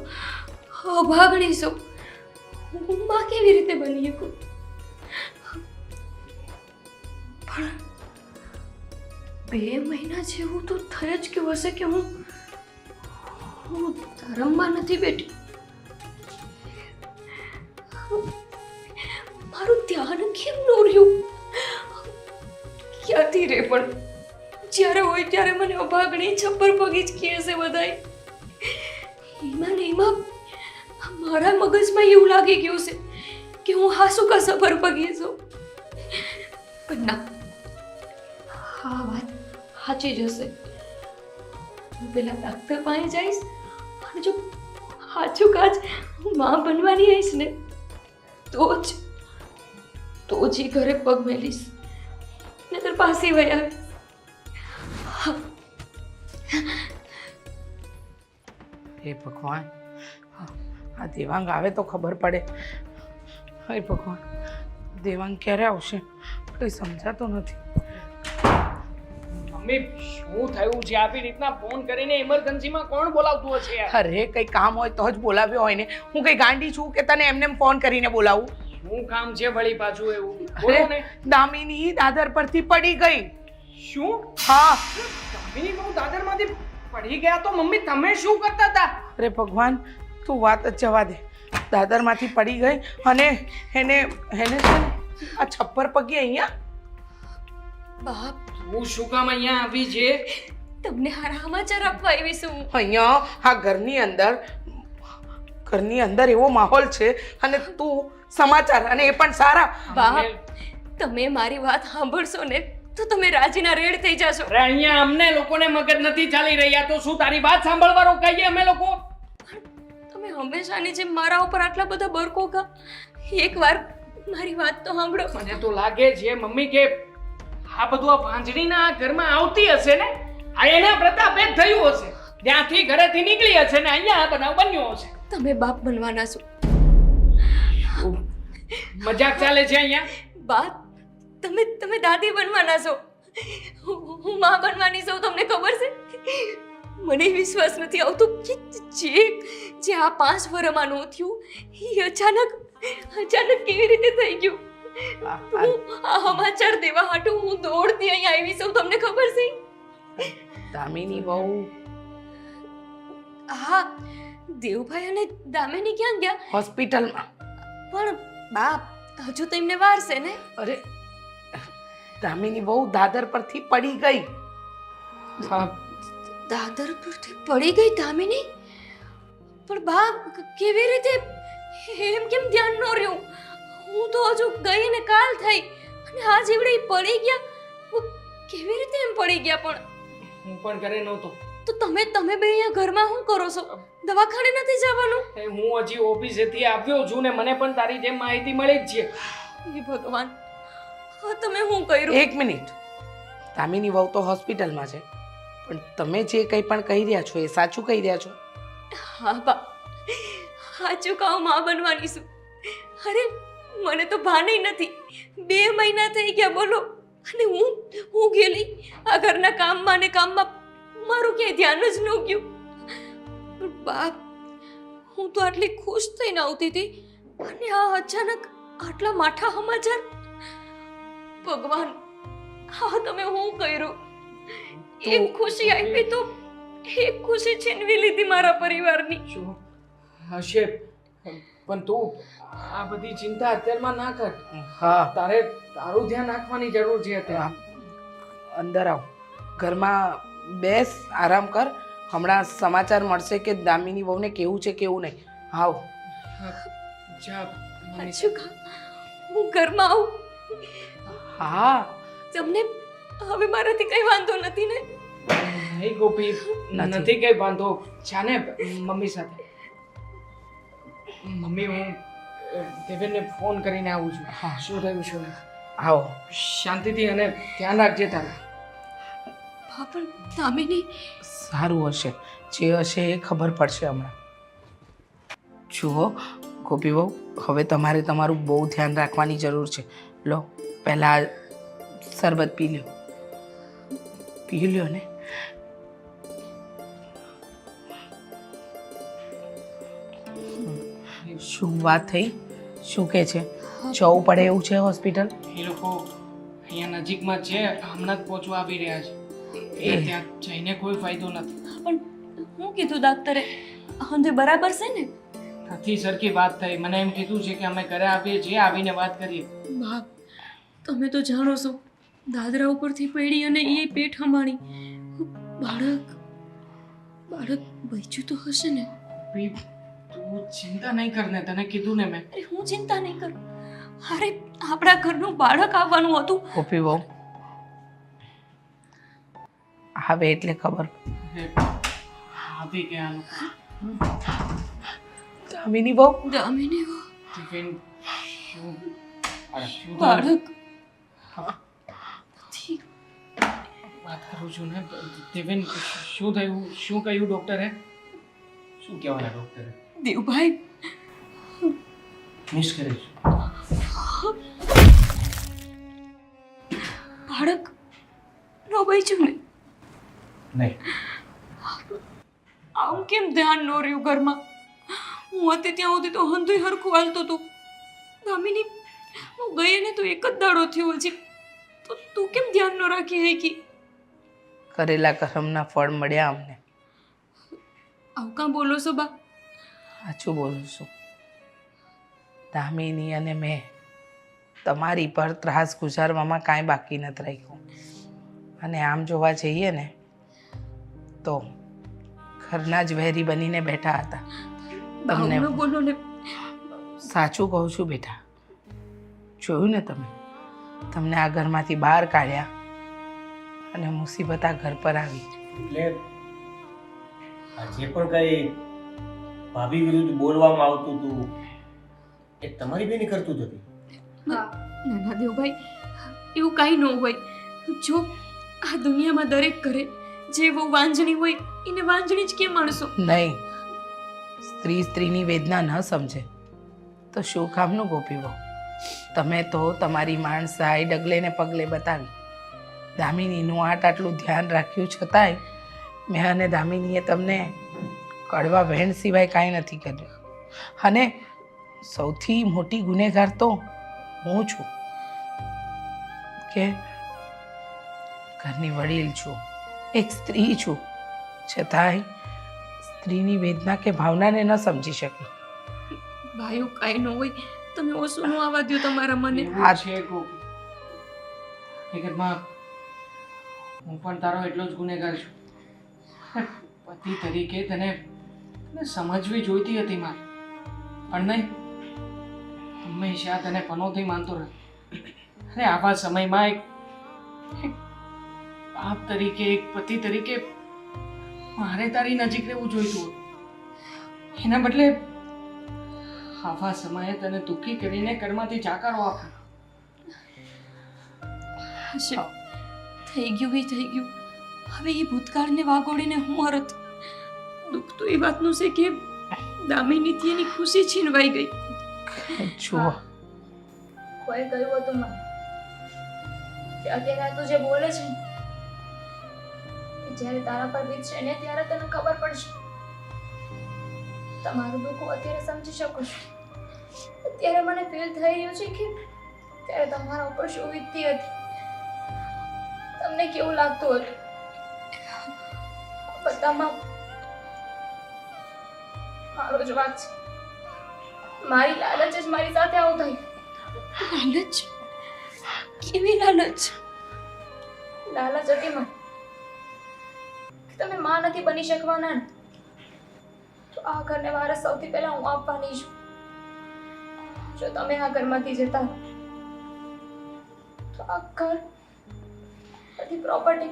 અભાગણી સૌ. હું માં કેવી રીતે બની શકું? પણ 2 મહિના જેવું તો થઈ જ ગયું હશે કે હું ધર્મમાં નથી બેઠી. મારું ધ્યાન કેમ ન રહ્યું? ક્યાંથી રે પણ જ્યારે હોય ત્યારે મને અભાગણી છપ્પર પગી જ કહે છે બધાય. એમાં ને એમાં મારા મગજમાં એવું લાગી ગયું છે કે હું હાસુકા સફર પગી છું. પણ ના, હા વાત સાચી જ હશે. હું પેલા ડાક્ટર પાસે જઈશ અને જો સાચું કાચ હું માં બનવાની હઈશ ને તો જ ઘરે પગ મેલીશ, નહીતર પાછી વહી આવે. હે ભગવાન, આ દેવાંગ આવે તો ખબર પડે. હે ભગવાન, દેવાંગ ક્યારે આવશે કંઈ સમજાતું નથી. મમ્મી શું થયું છે? આવી રીતના ફોન કરીને ઇમરજન્સીમાં કોણ બોલાવતું હશે યાર? અરે કંઈ કામ હોય તો જ બોલાવ્યો હોય ને. હું કંઈ ગાંડી છું કે તને એમને ફોન કરીને બોલાવું? શું કામ છે વળી પાછું એવું? બોલો અરે ને. દામિની દાદર પરથી પડી ગઈ. શું? હા. દામિની બહુ દાદરમાંથી પડી ગયા તો મમ્મી તમે શું કરતા હતા? અરે ભગવાન, તું વાત જ જવા દે. દાદરમાંથી પડી ગઈ અને એને છે ને આ છપ્પર પગી અહીંયા. બાપ, તું શું કામ અહીંયા આવી છે? તમને હારા સમાચાર આપવા આવી છું. અહીંયા આ ઘરની અંદર એવો માહોલ છે અને તું સમાચાર, અને એ પણ સારા. બાપ, તમે મારી વાત સાંભળશો ને તો તમે રાજીના રેડ થઈ જશો. અરે અહીંયા અમને લોકોને મગજ નથી ચાલી રહ્યા તો શું તારી વાત સાંભળવા રોકાઈએ અમે લોકો? તમે હંમેશાની જેમ મારા ઉપર આટલા બધા બરકો કા? એકવાર મારી વાત તો સાંભળો. મને તો લાગે છે મમ્મી કે આ બધું આ ભાંજણીના આ ઘરમાં આવતી હશે ને, આ એના પ્રતાપે જ થયું હશે. ત્યાંથી ઘરેથી નીકળી હશે ને અહીંયા આ બનાવ બન્યો હશે. તમે બાપ બનવાના છો. મજાક ચાલે છે અહીંયા? બાપ, તમે દાદી બનવાના છો. હું માં બનવાની છું. તમને ખબર છે? મને વિશ્વાસ નથી આવતો કે જે આ 5 વર્ષમાં થયું એ અચાનક કેવી રીતે થઈ ગયું. હું આ સમાચાર દેવા હાટુ હું દોડતી અહીંયા આવી છું. તમને ખબર છે? દામિની બહુ. હા, દેવભાઈ અને દામિની ક્યાં ગયા? હોસ્પિટલમાં. પણ બાપ, હજુ તો એમને વાર છે ને. અરે દામિની બહુ દાદર પરથી પડી ગઈ. હા, દાદર પરથી પડી ગઈ દામિની? પણ બાપ, કેવી રીતે? એમ કેમ ધ્યાન ન રહ્યું? હું તો હજુ ગઈ ને કાલ થઈ અને આજ એવડે પડી ગયા. કેવી રીતે એમ પડી ગયા? પણ હું પણ ઘરે નહોતો. તો તમે બે અહીંયા ઘરમાં શું કરો છો? દવાખાને નથી જવાનું? હું હજી ઓફિસેથી આવ્યો છું ને મને પણ તારી જેમ માહિતી મળી જ છે. હે ભગવાન, હા તમે શું કર્યું? 1 મિનિટ. દામિની બહુ તો હોસ્પિટલમાં છે, પણ તમે જે કંઈ પણ કહી રહ્યા છો એ સાચું કહી રહ્યા છો? હા બાપ, સાચું કહું, માં બનવાની છું. અરે મને તો ભાને નથી. 2 મહિના થઈ ગયા બોલો, અને હું ગયેલી આ ઘરના કામમાં ને કામમાં. મારું ક્યાંય ધ્યાન જ ન ગયું. પણ બાપ, હું તો આટલી ખુશ થઈને આવતી હતી અને આ અચાનક આટલા માઠા સમાચાર. ભગવાન, હા તમે શું કર્યું? એક ખુશી આપી તો એક ખુશી છીનવી લીધી મારા પરિવારની. શું હશે? પણ તું આ બધી ચિંતા અત્યારમાં ના કર. હા તારે તારું ધ્યાન રાખવાની જરૂર છે અત્યારે. અંદર આવ, ઘરમાં બેસ, આરામ કર. હમણાં સમાચાર મળશે કે દામિની વહુને કેવું છે કેવું નહીં. આવ. જા મમ્મી. અચ્છા હું ઘરમાં આવું? હા તમને હવે મારાથી કઈ વાંધો નથી ને? નહીં ગોપી, નથી કઈ વાંધો. જાને મમ્મી સાથે. મમ્મી હું દેવેનને ફોન કરીને આવું છું. હા. શું થયું શું? આવો. શાંતિથી અને ધ્યાન રાખજે તારે. હા પણ દામિની સારું હશે, જે હશે એ ખબર પડશે હમણાં. જુઓ ગોપી બહુ, હવે તમારે તમારું બહુ ધ્યાન રાખવાની જરૂર છે. લો પહેલાં શરબત પી લ્યો, પી લ્યો ને. શું વાત થઈ? શું કહે છે? જવું પડે એવું છે હોસ્પિટલ? એ લોકો અહીંયા નજીકમાં છે, હમણાં જ પહોંચવા આવી રહ્યા છે. એ ત્યાં જઈને કોઈ ફાયદો નથી. પણ હું કીધું ડાક્ટરે હંધે બરાબર છે ને? નથી સરખી વાત થઈ. મને એમ કીધું છે કે અમે ઘરે આવીએ છીએ, આવીને વાત કરીએ. બાપ તમે તો જાણો છો દાદરા ઉપરથી પડી અને એ પેટ હમાણી બાળક બાળક બચ્યું તો હશે ને? ભઈ, તું ચિંતા નહીં કર ને, તને કીધું ને મેં. અરે હું ચિંતા નહીં કરું. અરે આપણા ઘરનું બાળક આવવાનું હતું. ગોપી બહુ આવે એટલે ખબર. આવી ગયા લોકો. દામિની બહુ દામિની ટિફિન શું શું બાળક નથી. વાત કરું છું ને દેવેન. શું થયું? શું કહ્યું ડોક્ટરે? શું કહેવાના ડોક્ટરે? દેવભાઈ મિસ કરે છે. બાળક નો બચ્યું ને? નહીં. આમ કેમ ધ્યાન ન રહ્યું ઘરમાં? હું હતી ત્યાં સુધી તો હંધુય હરખું હાલતું હતું. દામિની હું ગઈ ને તો એક જ દાડો થયો છે તો તું કેમ ધ્યાન ન રાખી શકી? કરેલા કર્મના ફળ મળ્યા અમને. આવું કાં બોલો છો બા? સાચું બોલું છું. દામિની અને મેં તમારી પર ત્રાસ ગુજારવામાં કાંઈ બાકી નથી રાખ્યું. અને આમ જોવા જઈએ ને તો ઘરના જ વહેરી બનીને બેઠા હતા. તમને બાવનો બોલો ને. સાચું કહું છું બેટા, જોયું ને તમે, તમને આ ઘરમાંથી બહાર કાઢ્યા અને મુસીબત આ ઘર પર આવી. એટલે આ જે પણ કઈ ભાભી વિરુદ્ધ બોલવામાં આવતું હતું એ તમારી બેની કરતું જ હતી. ના ના દેવભાઈ, એવું કાંઈ ન હોય. જો આ દુનિયામાં દરેક ઘરે જે બહુ વાંજણી હોય એને વાંજણી જ કેમ માણસો? નહીં, સ્ત્રી સ્ત્રીની વેદના ન સમજે તો શું કામનું ગોપી બહુ? તમે તો તમારી માણસાઈ ડગલે ને પગલે બતાવી. દામિનીનું આટલું ધ્યાન રાખ્યું છતાંય મેં અને દામિનીએ તમને કડવા વહેણ સિવાય કાંઈ નથી કર્યું. અને સૌથી મોટી ગુનેગાર તો હું છું કે ઘરની વડીલ છું, એક સ્ત્રી છું, છતાંય સ્ત્રીની વેદના કે ભાવનાને ન સમજી શકી. ભાઈઓ કાંઈ ન હોય, તમે ઓછું ન આવવા દો તમારા મને. આ છે ગોપી. હકીકતમાં હું પણ તારો એટલો જ ગુનેગાર છું. પતિ તરીકે તને સમજવી જોઈતી હતી મારે, પણ નહીં. હંમેશા તને પનોતી માનતો રહ્યો. અરે આવા સમયમાં એક બાપ તરીકે, એક પતિ તરીકે મારે તારી નજીક રહેવું જોઈતું હતું. એના બદલે આવા સમયે તને દુઃખી કરીને ઘરમાંથી જાકારો આપ્યો. હશે, થઈ ગયું એ થઈ ગયું. હવે એ ભૂતકાળને વાગોડીને હું અરત. દુઃખ તો એ વાતનું છે કે દામિનીથી એની ખુશી છીનવાઈ ગઈ. જુઓ, કોઈ કહ્યું હતું મને કે અત્યારે તું જે બોલે છે ને, કે જ્યારે તારા પર વીતશે ને ત્યારે તને ખબર પડશે. તમારું દુઃખ હું અત્યારે સમજી શકું છું. અત્યારે મને ફીલ થઈ રહ્યું છે કે ત્યારે તમારા ઉપર શું વીતતી હતી, તમને કેવું લાગતું હતું. બધામાં મારો જ વાંક છે. મારી લાલચ જ મારી સાથે આવું થયું. લાલચ? કેવી લાલચ? લાલચ હતી મને કે તમે માં નથી બની શકવાના ને, તો આ ઘરને વારસ સૌથી પહેલા હું આપવાની છું. જો તમે આ ઘરમાંથી જતા રહો, તો આ ઘર, બધી પ્રોપર્ટી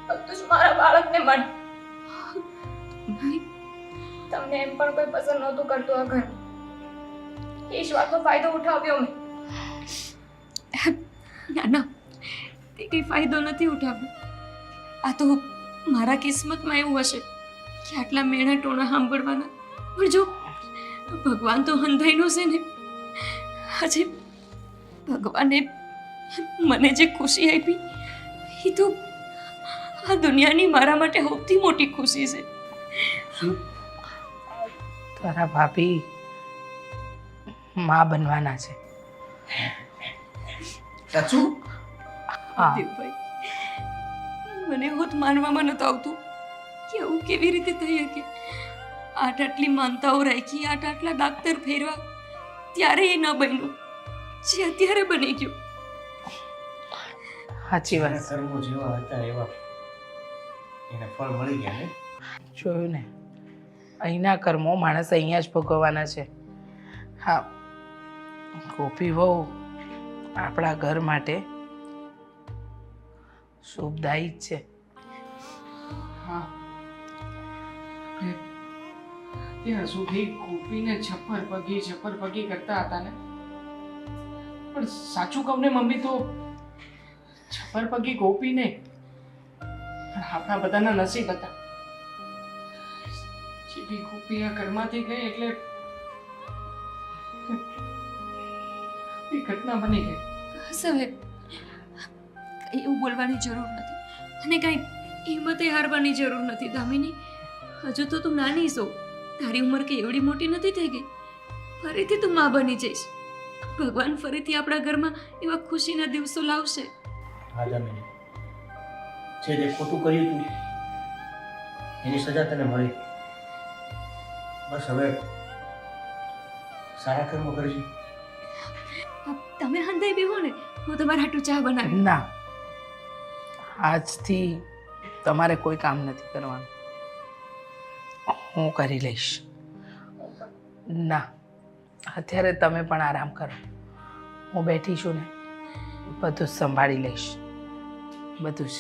બધું જ મારા બાળકને મળે. તમને એમ પણ કોઈ પસંદ નહોતું કરતું આ ઘર, એ જ વાતનો ફાયદો ઉઠાવ્યો મેં. ના ના, તે કંઈ ફાયદો નથી ઉઠાવ્યો. આ તો મારા કિસ્મતમાં એવું હશે કે આટલા મેણા ટોણા સાંભળવાના. પણ જો ભગવાન તો હંધાઈનો છે ને. આજે ભગવાને મને જે ખુશી આપી એ તો આ દુનિયાની મારા માટે સૌથી મોટી ખુશી છે. તારા ભાભી માં બનવાના છે. સાચું? હા, દેવભાઈ, મને હોત માનવામાં નતું આવતું કે આવું કેવી રીતે થઈ શકે. આટલી માનતાઓ રાખી, આટલા ડાક્ટર ફેરવા, ત્યારે એ ન બન્યું જે અત્યારે બની ગયું. સાચી વાત. કર્મો જેવા હતા એવા એને ફળ મળી ગયા ને. જોયું ને, અહીંના કર્મો માણસ અહીંયા જ ભોગવવાના છે. હા, ગોપી વહુ આપણા ઘર માટે શુભદાયી જ છે. હા, ત્યાં સુધી ગોપીને છપ્પર પગી કરતા હતા ને, પણ સાચું કહું ને મમ્મી, તો છપ્પર પગી ગોપી નહીં, પણ આપણા બધાના નસીબ હતા. જેવી ગોપી આ ઘરમાંથી ગઈ એટલે એ ઘટના બની ગઈ. બસ હવે એવું બોલવાની જરૂર નથી, અને કાંઈ હિંમતે હારવાની જરૂર નથી. દામિની, હજુ તો તું નાની છો, તારી ઉંમર કે એવડી મોટી નથી થઈ ગઈ. ફરીથી તું માં બની જઈશ. ભગવાન ફરીથી આપણા ઘરમાં એવા ખુશીના દિવસો લાવશે. હા દામિની, જે તે ખોટું કર્યું હતું એની સજા તને મળી. બસ હવે સારા કર્મો કરજે. તમે હંધાઈ બેહો ને, હું તમારા હાટુ ચા બનાવી. ના, આજથી તમારે કોઈ કામ નથી કરવાનું, હું કરી લઈશ. ના, અત્યારે તમે પણ આરામ કરો. હું બેઠી છું ને, બધું જ સંભાળી લઈશ, બધું જ.